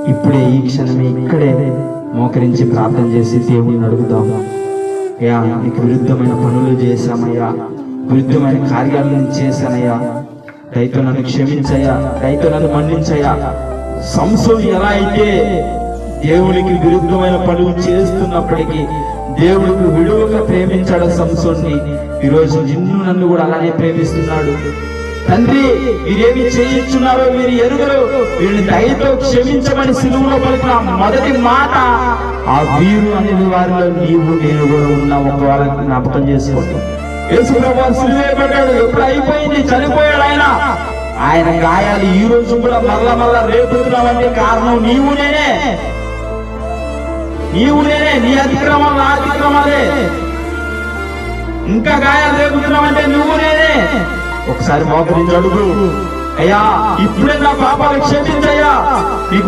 ఇప్పుడే ఈ క్షణమే ఇక్కడే మోకరించి ప్రార్థన చేసి దేవుణ్ణి అడుగుదాం. అయ్యా, నీకు విరుద్ధమైన పనులు చేశామయ్యా, విరుద్ధమైన కార్యాలను చేశానయ్యా, దయతో నన్ను క్షమించయ్యా, దయతో నన్ను మన్నించయ్యా. సంసోను ఎలా అయితే దేవునికి విరుద్ధమైన పనులు చేస్తున్నప్పటికీ దేవుడికి విడువక ప్రేమించాడు సంసోన్ని, ఈరోజు నిన్ను నన్ను కూడా అలానే ప్రేమిస్తున్నాడు. తండ్రి, మీరేమి చేయించున్నారో మీరు ఎరుగరు, వీరిని దయతో క్షమించమని సిలువలో పలికిన మొదటి మాట ఆ వీరు అనే వారిలో నీవు నేను కూడా ఉన్నా ఒకవేళ జ్ఞాపకం చేసుకోండి. యేసు ప్రభువు సిలువే పడ్డాడు, ఎప్పుడు అయిపోయింది, చనిపోయాడు ఆయన. ఆయన గాయాలు ఈ రోజు కూడా మళ్ళా రేపుతున్నామంటే కారణం నీవు నేనే, నీ అతిక్రమాలు నా అతిక్రమాలే. ఇంకా గాయాలు రేపుతున్నామంటే నువ్వు నేనే. ఒకసారి మోకరించి అడుగు, అయ్యా ఇప్పుడే నా పాపాలు క్షమించయ్యా.